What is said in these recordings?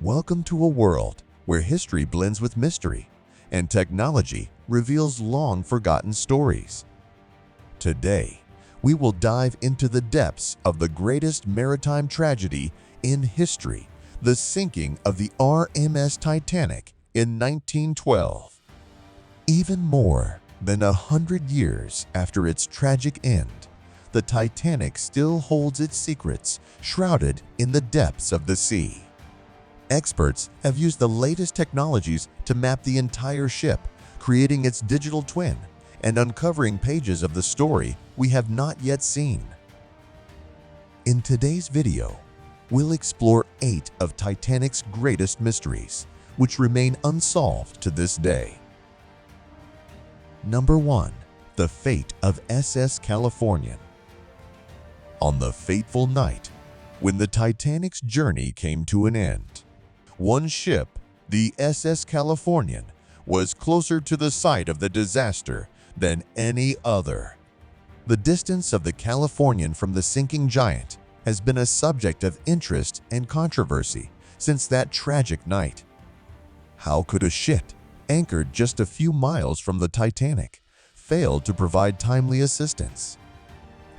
Welcome to a world where history blends with mystery and technology reveals long-forgotten stories. Today, we will dive into the depths of the greatest maritime tragedy in history, the sinking of the RMS Titanic in 1912. Even more than 100 years after its tragic end, the Titanic still holds its secrets shrouded in the depths of the sea. Experts have used the latest technologies to map the entire ship, creating its digital twin and uncovering pages of the story we have not yet seen. In today's video, we'll explore 8 of Titanic's greatest mysteries, which remain unsolved to this day. Number 1. The fate of SS Californian. On the fateful night when the Titanic's journey came to an end, one ship, the SS Californian, was closer to the site of the disaster than any other. The distance of the Californian from the sinking giant has been a subject of interest and controversy since that tragic night. How could a ship anchored just a few miles from the Titanic fail to provide timely assistance?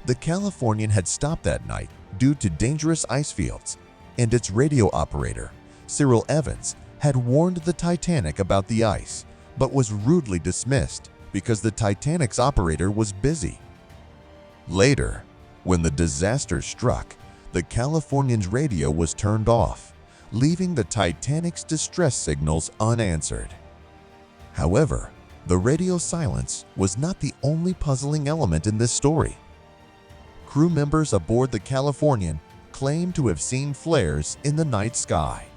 The Californian had stopped that night due to dangerous ice fields, and its radio operator, Cyril Evans, had warned the Titanic about the ice, but was rudely dismissed because the Titanic's operator was busy. Later, when the disaster struck, the Californian's radio was turned off, leaving the Titanic's distress signals unanswered. However, the radio silence was not the only puzzling element in this story. Crew members aboard the Californian claimed to have seen flares in the night sky.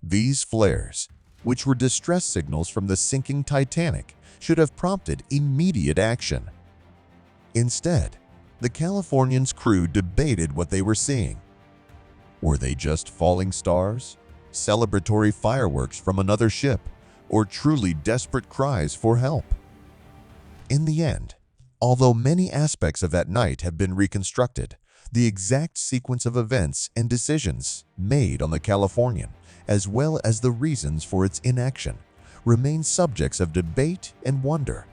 These flares, which were distress signals from the sinking Titanic, should have prompted immediate action. Instead, the Californian's crew debated what they were seeing. Were they just falling stars, celebratory fireworks from another ship, or truly desperate cries for help? In the end, although many aspects of that night have been reconstructed, the exact sequence of events and decisions made on the Californian, as well as the reasons for its inaction, remain subjects of debate and wonder.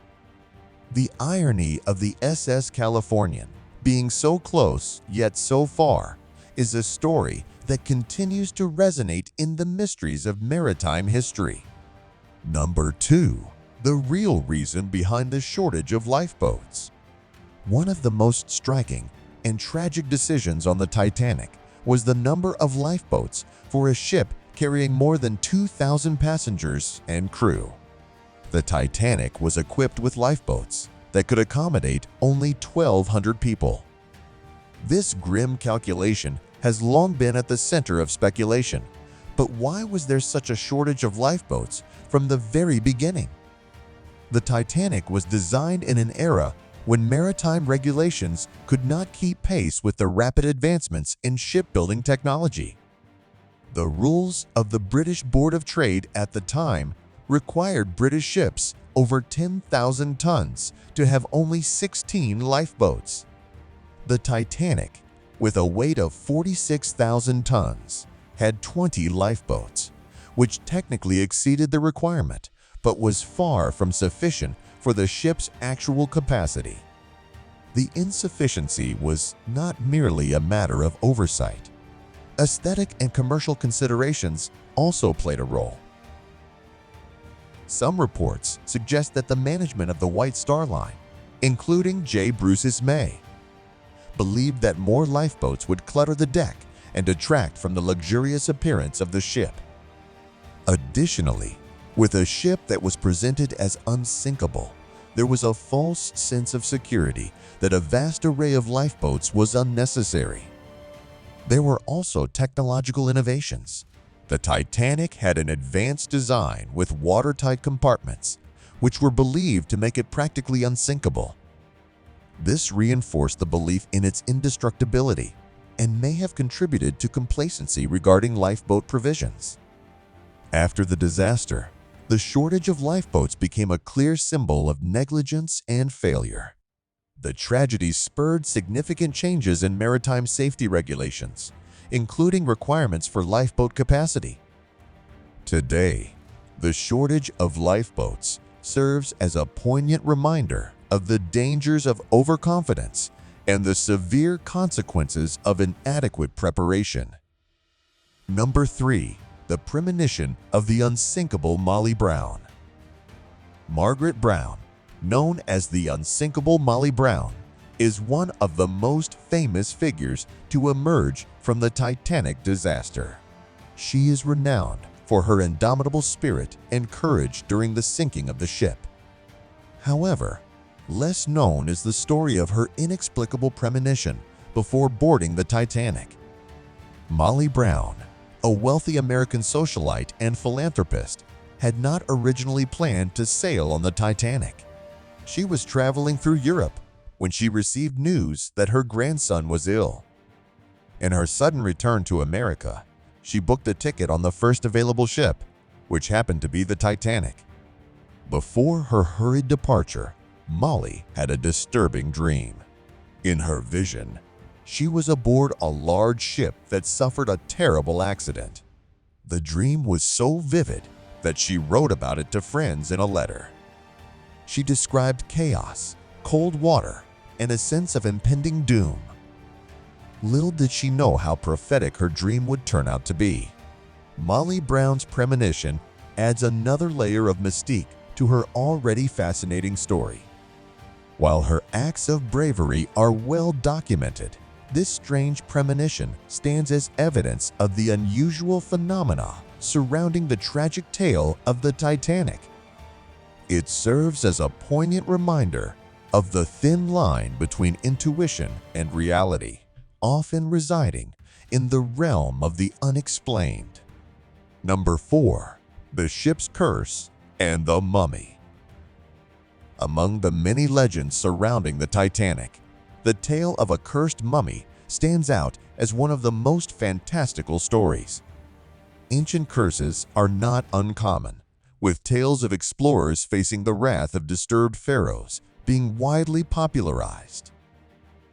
The irony of the SS Californian being so close yet so far is a story that continues to resonate in the mysteries of maritime history. Number 2. The real reason behind the shortage of lifeboats. One of the most striking and tragic decisions on the Titanic was the number of lifeboats for a ship carrying more than 2,000 passengers and crew. The Titanic was equipped with lifeboats that could accommodate only 1,200 people. This grim calculation has long been at the center of speculation, but why was there such a shortage of lifeboats from the very beginning? The Titanic was designed in an era when maritime regulations could not keep pace with the rapid advancements in shipbuilding technology. The rules of the British Board of Trade at the time required British ships over 10,000 tons to have only 16 lifeboats. The Titanic, with a weight of 46,000 tons, had 20 lifeboats, which technically exceeded the requirement, but was far from sufficient for the ship's actual capacity. The insufficiency was not merely a matter of oversight. Aesthetic and commercial considerations also played a role. Some reports suggest that the management of the White Star Line, including J. Bruce May, believed that more lifeboats would clutter the deck and detract from the luxurious appearance of the ship. Additionally, with a ship that was presented as unsinkable, there was a false sense of security that a vast array of lifeboats was unnecessary. There were also technological innovations. The Titanic had an advanced design with watertight compartments, which were believed to make it practically unsinkable. This reinforced the belief in its indestructibility and may have contributed to complacency regarding lifeboat provisions. After the disaster, the shortage of lifeboats became a clear symbol of negligence and failure. The tragedy spurred significant changes in maritime safety regulations, including requirements for lifeboat capacity Today, the shortage of lifeboats serves as a poignant reminder of the dangers of overconfidence and the severe consequences of inadequate preparation. Number 3. The premonition of the unsinkable Molly Brown. Margaret Brown, known as the unsinkable Molly Brown, is one of the most famous figures to emerge from the Titanic disaster. She is renowned for her indomitable spirit and courage during the sinking of the ship. However, less known is the story of her inexplicable premonition before boarding the Titanic. Molly Brown, a wealthy American socialite and philanthropist, had not originally planned to sail on the Titanic. She was traveling through Europe when she received news that her grandson was ill. In her sudden return to America, she booked a ticket on the first available ship, which happened to be the Titanic. Before her hurried departure, Molly had a disturbing dream. In her vision, she was aboard a large ship that suffered a terrible accident. The dream was so vivid that she wrote about it to friends in a letter. She described chaos, cold water, and a sense of impending doom. Little did she know how prophetic her dream would turn out to be. Molly Brown's premonition adds another layer of mystique to her already fascinating story. While her acts of bravery are well documented, this strange premonition stands as evidence of the unusual phenomena surrounding the tragic tale of the Titanic. It serves as a poignant reminder of the thin line between intuition and reality, often residing in the realm of the unexplained. Number 4. The ship's curse and the mummy. Among the many legends surrounding the Titanic, the tale of a cursed mummy stands out as one of the most fantastical stories. Ancient curses are not uncommon, with tales of explorers facing the wrath of disturbed pharaohs being widely popularized.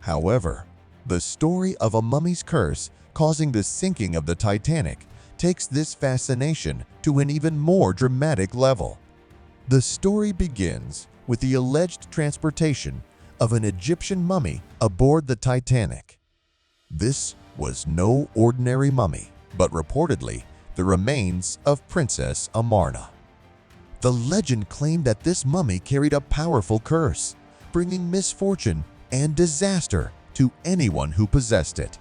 However, the story of a mummy's curse causing the sinking of the Titanic takes this fascination to an even more dramatic level. The story begins with the alleged transportation of an Egyptian mummy aboard the Titanic. This was no ordinary mummy, but reportedly the remains of Princess Amarna. The legend claimed that this mummy carried a powerful curse, bringing misfortune and disaster to anyone who possessed it.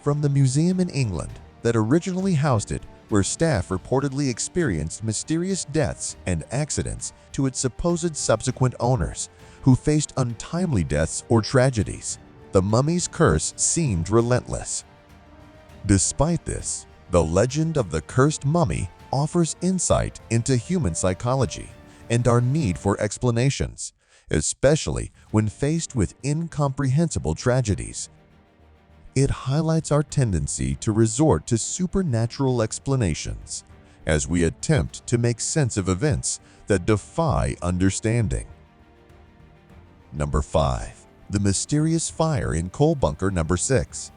From the museum in England that originally housed it, where staff reportedly experienced mysterious deaths and accidents, to its supposed subsequent owners, who faced untimely deaths or tragedies, the mummy's curse seemed relentless. Despite this, the legend of the cursed mummy offers insight into human psychology and our need for explanations, especially when faced with incomprehensible tragedies. It highlights our tendency to resort to supernatural explanations as we attempt to make sense of events that defy understanding. Number 5. The mysterious fire in coal bunker number 6.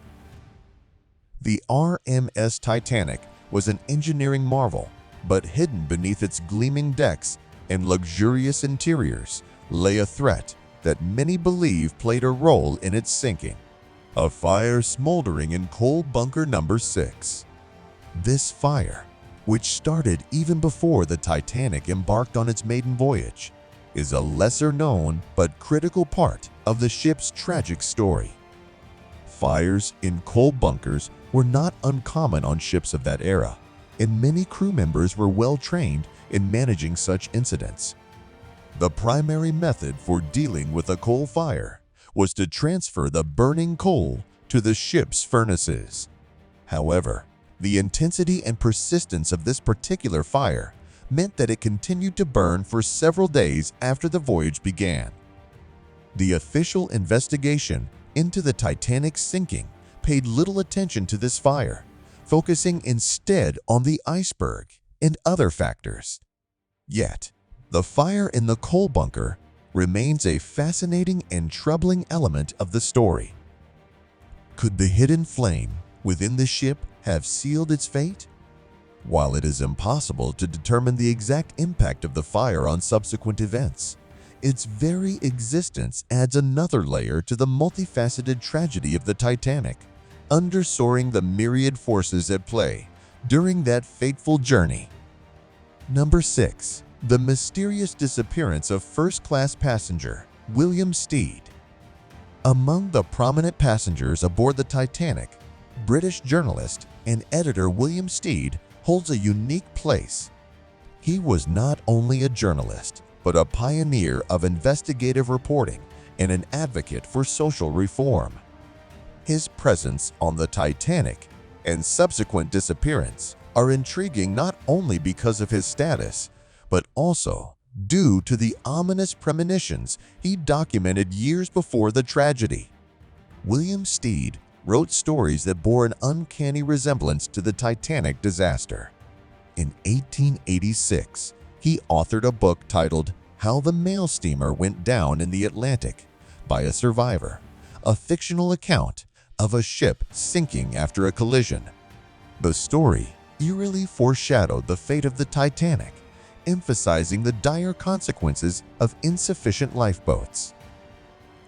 The RMS Titanic was an engineering marvel, but hidden beneath its gleaming decks and luxurious interiors lay a threat that many believe played a role in its sinking: a fire smoldering in coal bunker number 6. This fire, which started even before the Titanic embarked on its maiden voyage, is a lesser-known but critical part of the ship's tragic story. Fires in coal bunkers were not uncommon on ships of that era, and many crew members were well trained in managing such incidents. The primary method for dealing with a coal fire was to transfer the burning coal to the ship's furnaces. However, the intensity and persistence of this particular fire meant that it continued to burn for several days after the voyage began. The official investigation into the Titanic's sinking paid little attention to this fire, focusing instead on the iceberg and other factors. Yet, the fire in the coal bunker remains a fascinating and troubling element of the story. Could the hidden flame within the ship have sealed its fate? While it is impossible to determine the exact impact of the fire on subsequent events, its very existence adds another layer to the multifaceted tragedy of the Titanic, underscoring the myriad forces at play during that fateful journey. Number 6. The mysterious disappearance of first-class passenger William Stead. Among the prominent passengers aboard the Titanic, British journalist and editor William Stead holds a unique place. He was not only a journalist, but a pioneer of investigative reporting and an advocate for social reform. His presence on the Titanic and subsequent disappearance are intriguing not only because of his status, but also due to the ominous premonitions he documented years before the tragedy. William Stead wrote stories that bore an uncanny resemblance to the Titanic disaster. In 1886, he authored a book titled How the Mail Steamer Went Down in the Atlantic by a Survivor, a fictional account of a ship sinking after a collision. The story eerily foreshadowed the fate of the Titanic, emphasizing the dire consequences of insufficient lifeboats.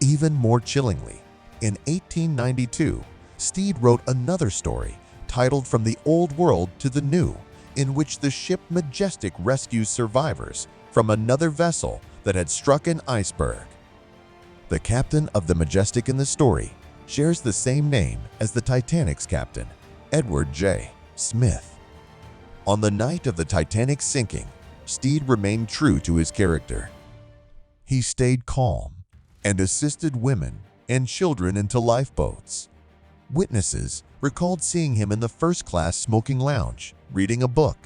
Even more chillingly, in 1892, Stead wrote another story titled From the Old World to the New, in which the ship Majestic rescues survivors from another vessel that had struck an iceberg. The captain of the Majestic in the story shares the same name as the Titanic's captain, Edward J. Smith. On the night of the Titanic's sinking, Stead remained true to his character. He stayed calm and assisted women and children into lifeboats. Witnesses recalled seeing him in the first-class smoking lounge, reading a book.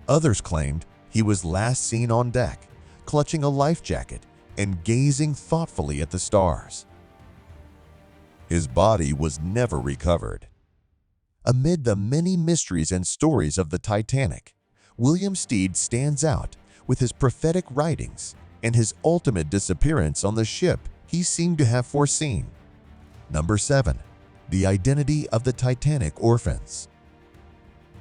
Others claimed he was last seen on deck, clutching a life jacket and gazing thoughtfully at the stars. His body was never recovered. Amid the many mysteries and stories of the Titanic, William Stead stands out with his prophetic writings and his ultimate disappearance on the ship he seemed to have foreseen. Number 7. The identity of the Titanic orphans.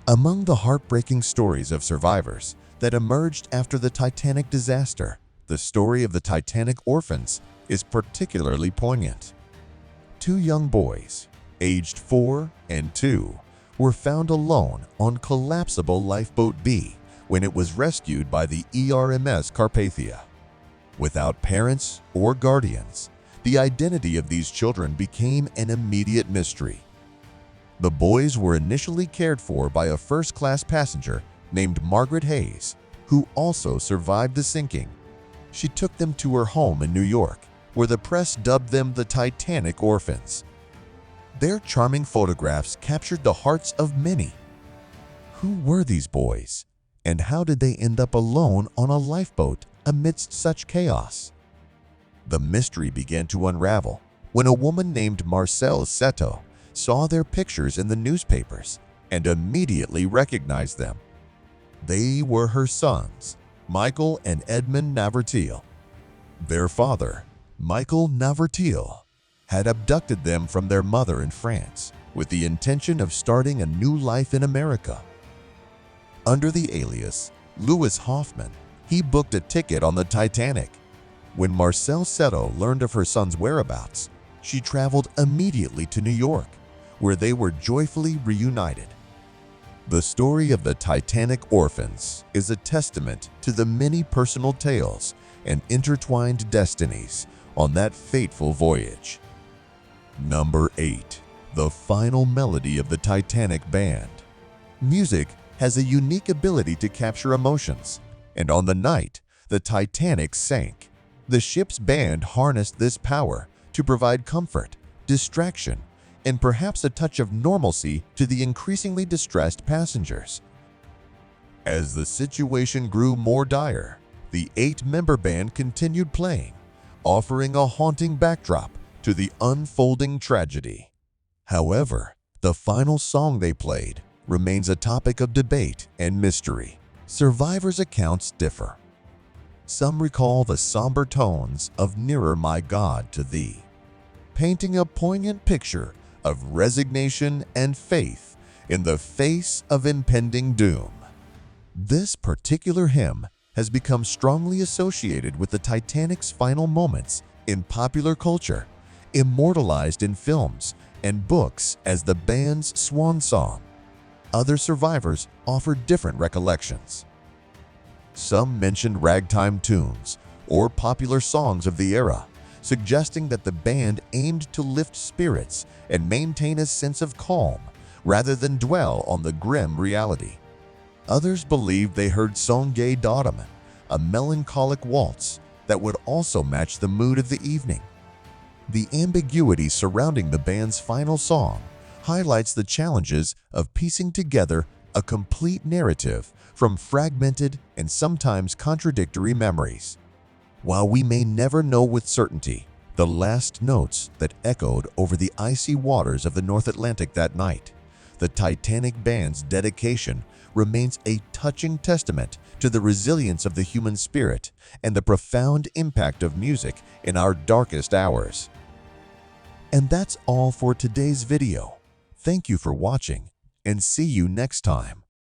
Among the heartbreaking stories of survivors that emerged after the Titanic disaster, the story of the Titanic orphans is particularly poignant. Two young boys, aged 4 and 2, were found alone on collapsible Lifeboat B when it was rescued by the ERMS Carpathia. Without parents or guardians, the identity of these children became an immediate mystery. The boys were initially cared for by a first-class passenger named Margaret Hayes, who also survived the sinking. She took them to her home in New York, where the press dubbed them the Titanic Orphans. Their charming photographs captured the hearts of many. Who were these boys, and how did they end up alone on a lifeboat amidst such chaos? The mystery began to unravel when a woman named Marcelle Seto saw their pictures in the newspapers and immediately recognized them. They were her sons, Michael and Edmund Navertil. Their father, Michael Navertil, had abducted them from their mother in France with the intention of starting a new life in America. Under the alias Louis Hoffman, he booked a ticket on the Titanic. When Marcelle Seto learned of her son's whereabouts, she traveled immediately to New York, where they were joyfully reunited. The story of the Titanic orphans is a testament to the many personal tales and intertwined destinies on that fateful voyage. Number 8. The final melody of the Titanic band. Music has a unique ability to capture emotions, and on the night the Titanic sank, the ship's band harnessed this power to provide comfort, distraction, and perhaps a touch of normalcy to the increasingly distressed passengers. As the situation grew more dire, the 8-member band continued playing, offering a haunting backdrop to the unfolding tragedy. However, the final song they played remains a topic of debate and mystery. Survivors' accounts differ. Some recall the somber tones of "Nearer, My God, to Thee," painting a poignant picture of resignation and faith in the face of impending doom. This particular hymn has become strongly associated with the Titanic's final moments in popular culture, immortalized in films and books as the band's swan song. Other survivors offered different recollections. Some mentioned ragtime tunes or popular songs of the era, suggesting that the band aimed to lift spirits and maintain a sense of calm rather than dwell on the grim reality. Others believed they heard Songe Doddeman, a melancholic waltz that would also match the mood of the evening. The ambiguity surrounding the band's final song highlights the challenges of piecing together a complete narrative from fragmented and sometimes contradictory memories. While we may never know with certainty the last notes that echoed over the icy waters of the North Atlantic that night, the Titanic band's dedication remains a touching testament to the resilience of the human spirit and the profound impact of music in our darkest hours. And that's all for today's video. Thank you for watching, and see you next time.